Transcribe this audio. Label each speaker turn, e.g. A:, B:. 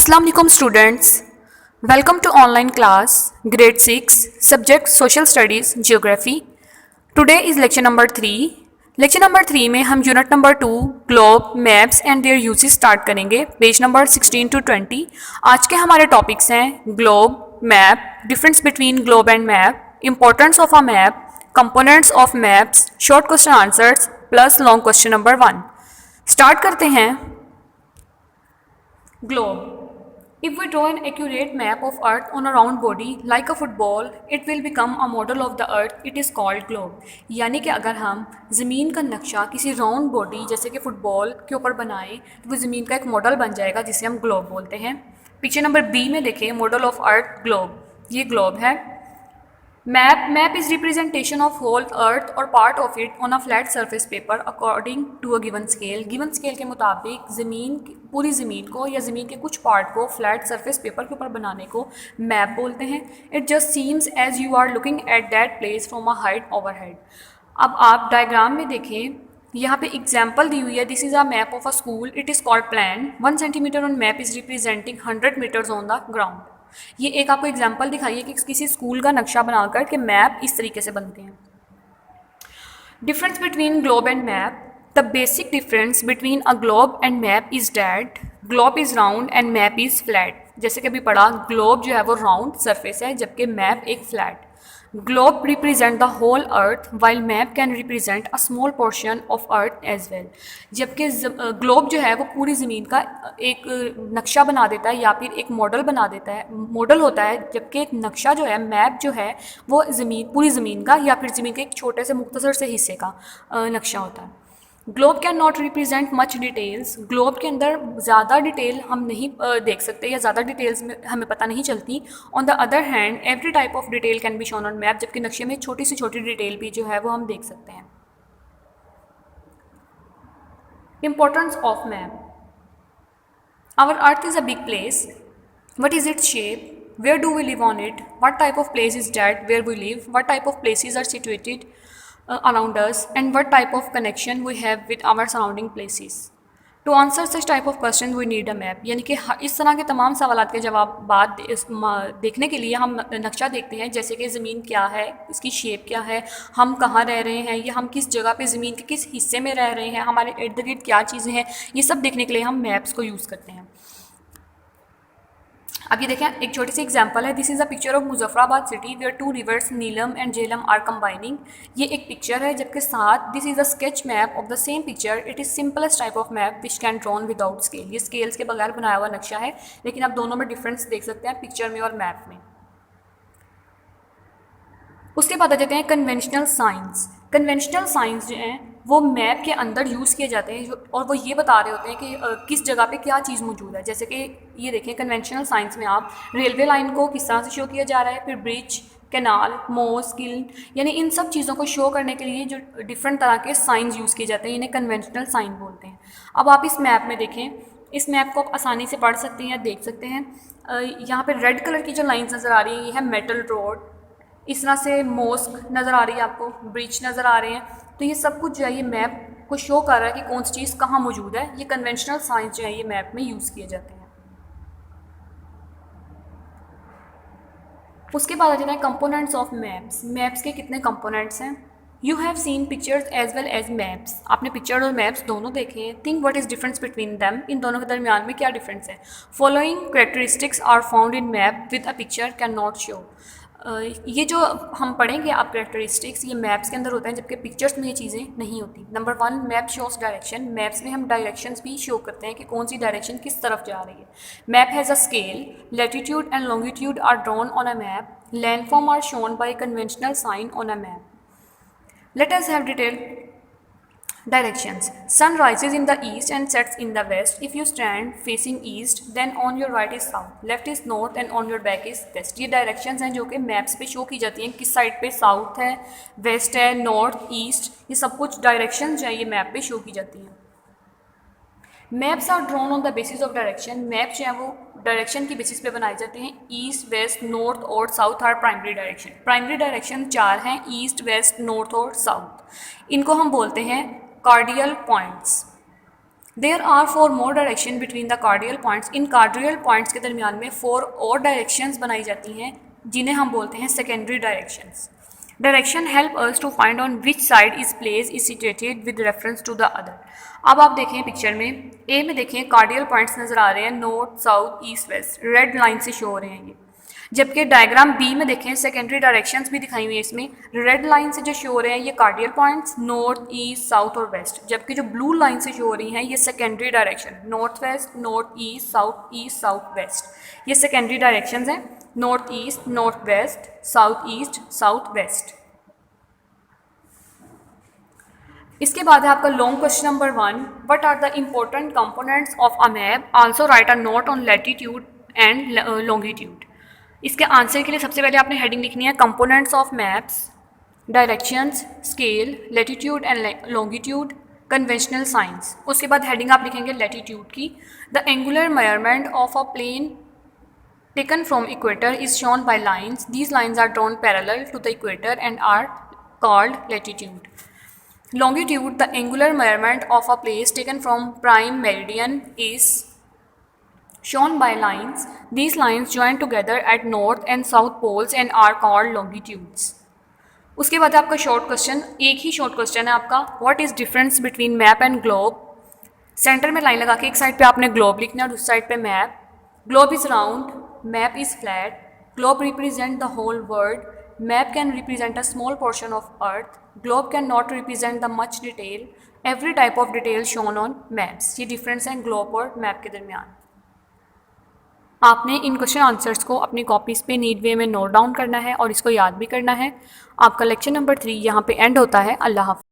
A: अस्सलाम वालेकुम students, welcome to online class grade 6 subject social studies geography. Today is lecture number 3। Lecture number 3 में हम unit number 2 globe maps and their uses start करेंगे, page number 16 to 20। आज के हमारे topics हैं globe, map, difference between globe and map, importance of a map, components of maps, short question answers plus long question number 1। Start करते हैं। Globe. If we draw an accurate map of Earth on a round body like a football, it will become a model of the Earth. It is called globe. यानी कि अगर हम ज़मीन का नक्शा किसी राउंड बॉडी जैसे कि फुटबॉल के ऊपर बनाएं तो वो ज़मीन का एक मॉडल बन जाएगा जिसे हम ग्लोब बोलते हैं। पिक्चर नंबर बी में देखें, मॉडल ऑफ अर्थ ग्लोब। ये ग्लोब है। Map is representation of whole earth और part of it on a flat surface paper according to a given scale. Given scale के मुताबिक पूरी ज़मीन को या ज़मीन के कुछ पार्ट को फ्लैट सरफेस पेपर के ऊपर बनाने को मैप बोलते हैं। It just seems as you are looking at that place from a height overhead. अब आप डायग्राम में देखें, यहाँ पे एग्जाम्पल दी हुई है। This is a map of a school. It is called plan. 1 centimetre on map is representing 100 metres on the ground. ये एक आपको एग्जाम्पल दिखाइए कि किसी स्कूल का नक्शा बनाकर के मैप इस तरीके से बनते हैं। Difference between globe and map. The basic difference between a globe and map is that globe is round and map is flat. जैसे कि अभी पढ़ा, ग्लोब जो है वो राउंड सरफेस है जबकि मैप एक flat. Globe represent the whole earth while map can represent a small portion of earth as well. जबकि ग्लोब जो है वो पूरी ज़मीन का एक नक्शा बना देता है या फिर एक मॉडल बना देता है, मॉडल होता है, जबकि एक नक्शा जो है, मैप जो है वो पूरी ज़मीन का या फिर ज़मीन के एक छोटे से मुख्तसर से हिस्से का नक्शा होता है। Globe can not represent much details. Globe के अंदर ज़्यादा डिटेल हम नहीं देख सकते या ज़्यादा डिटेल्स में हमें पता नहीं चलती। On the other hand every type of detail can be shown on map. जबकि नक्शे में छोटी से छोटी डिटेल भी जो है वो हम देख सकते हैं। Importance of map. Our earth is a big place. What is its shape? Where do we live on it? What type of place is that where we live? What type of places are situated around us? And what type of connection we have with our surrounding places? To answer such type of question we need a map. यानी कि इस तरह के तमाम सवालात के जवाब देखने के लिए हम नक्शा देखते हैं, जैसे कि ज़मीन क्या है, इसकी शेप क्या है, हम कहाँ रह रहे हैं या हम किस जगह पे ज़मीन के किस हिस्से में रह रहे हैं, हमारे इर्द गिर्द क्या चीज़ें हैं, ये सब देखने के लिए हम मैप्स को यूज़ करते हैं। अब ये देखें, एक छोटी सी एग्जांपल है। This is a picture of Muzaffarabad city where 2 rivers Neelam and Jhelum are combining. ये एक पिक्चर है जबकि साथ this is a sketch map of the same picture. It is simplest type of map which can drawn without scale. ये scales के बगैर बनाया हुआ नक्शा है, लेकिन आप दोनों में डिफरेंस देख सकते हैं, पिक्चर में और मैप में। उसके बाद आ जाते हैं कन्वेंशनल साइंस। कन्वेंशनल साइंस जो हैं वो मैप के अंदर यूज़ किए जाते हैं और वो ये बता रहे होते हैं कि किस जगह पे क्या चीज़ मौजूद है। जैसे कि ये देखें, कन्वेंशनल साइंस में आप रेलवे लाइन को किस तरह से शो किया जा रहा है, फिर ब्रिज, कैनाल, मोस, किल, यानी इन सब चीज़ों को शो करने के लिए जो डिफरेंट तरह के साइंस यूज़ किए जाते हैं, इन्हें कन्वेंशनल साइन बोलते हैं। अब आप इस मैप में देखें, इस मैप को आप आसानी से पढ़ सकते हैं या देख सकते हैं। यहाँ पर रेड कलर की जो लाइन्स नज़र आ रही है, ये है मेटल रोड। इस तरह से मॉस्क नज़र आ रही है आपको, ब्रिज नज़र आ रहे हैं। तो ये सब कुछ जो है ये मैप को शो कर रहा है कि कौन सी चीज़ कहाँ मौजूद है। ये कन्वेंशनल साइंस जो है ये मैप में यूज़ किए जाते हैं। उसके बाद आ जाता है कंपोनेंट्स ऑफ मैप्स। मैप्स के कितने कंपोनेंट्स हैं? You have seen pictures as well as maps. आपने पिक्चर और मैप्स दोनों देखे हैं। Think what is difference between them. इन दोनों के दरमियान में क्या डिफरेंस है? Following characteristics are found in map with a picture can not show. ये जो हम पढ़ेंगे आप कैरेक्टरिस्टिक्स, ये मैप्स के अंदर होते हैं जबकि पिक्चर्स में ये चीज़ें नहीं होती। Number 1, map shows direction. Maps में हम डायरेक्शंस भी शो करते हैं कि कौन सी डायरेक्शन किस तरफ जा रही है। Map has a scale. Latitude and longitude are drawn on a map. Landform are shown by conventional sign on a map. Let us have detailed directions. Sun rises in the east and sets in the west. If you stand facing east, then on your right is south, left is north and on your back is west. ये directions हैं जो कि maps पे show की जाती हैं, किस side पे साउथ है, वेस्ट है, नॉर्थ, ईस्ट, ये सब कुछ डायरेक्शंस जो है ये मैप पे शो की जाती हैं। Maps are drawn on the basis of direction. Map जो है वो डायरेक्शन की बेसिस पे बनाए जाते हैं। ईस्ट, वेस्ट, नॉर्थ और south are primary direction. Primary direction 4 हैं, ईस्ट, वेस्ट, नॉर्थ और साउथ। इनको हम बोलते हैं cardinal points. There are 4 more direction between the cardinal points. इन कार्डियल पॉइंट्स के दरमियान में 4 और डायरेक्शंस बनाई जाती हैं जिन्हें हम बोलते हैं secondary directions. Direction help us to find on which side is place is situated with reference to the other. अब आप देखें पिक्चर में, ए में देखें कार्डियल पॉइंट्स नज़र आ रहे हैं, north south east west, red line से शो हो रहे हैं ये। जबकि डायग्राम बी में देखें सेकेंडरी डायरेक्शंस भी दिखाई हुई है इसमें, रेड लाइन से जो शो हो रहे हैं ये कार्डियल पॉइंट्स नॉर्थ ईस्ट साउथ और वेस्ट, जबकि जो ब्लू लाइन से शो हो रही हैं ये secondary direction north east south west. ये सेकेंडरी डायरेक्शंस हैं, नॉर्थ वेस्ट, साउथ वेस्ट। इसके बाद है आपका long question number 1, what are the important components of a map, also write a note on latitude and longitude. इसके answer के लिए सबसे पहले आपने हेडिंग लिखनी है components of maps, directions, scale, latitude and longitude, conventional science. उसके बाद हेडिंग आप लिखेंगे लैटिट्यूड की, the angular measurement of a plane taken from equator is shown by lines. These lines are drawn parallel to the equator and are called latitude. Longitude, the angular measurement of a place taken from prime meridian, is shown by lines. These lines join together at north and south poles and are called longitudes. उसके बाद आपका short question, एक ही short question है आपका, what is difference between map and globe. Centre में line लगा के एक साइड पे आपने ग्लोब लिखना है और उस साइड पे map. Globe is round, map is flat, globe represent the whole world, map can represent a small portion of earth, globe cannot represent the much detail, every type of detail shown on maps। ये difference है globe और map के दरमियान। आपने इन question answers को अपनी copies पे NEET वे में नोट डाउन करना है और इसको याद भी करना है। आपका लेक्चर नंबर 3 यहाँ पे एंड होता है। अल्लाह हाफ़िज़।